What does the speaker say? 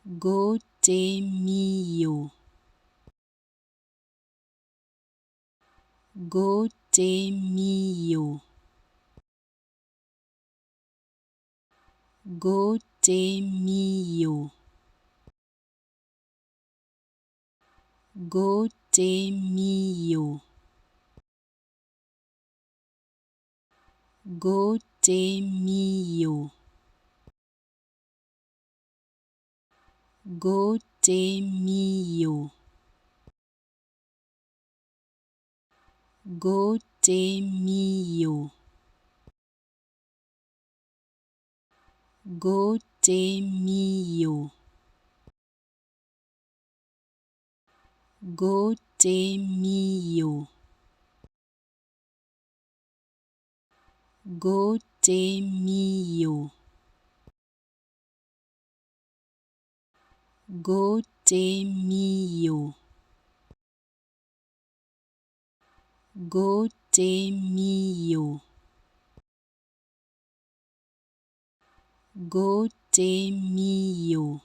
Gault Millau, Gault Millau, Gault Millau, Gault Millau, Gault Millau, Gault Millau, Gault Millau, Gault Millau, Gault Millau, Gault Millau, Gault Millau, Gault Millau, Gault Millau,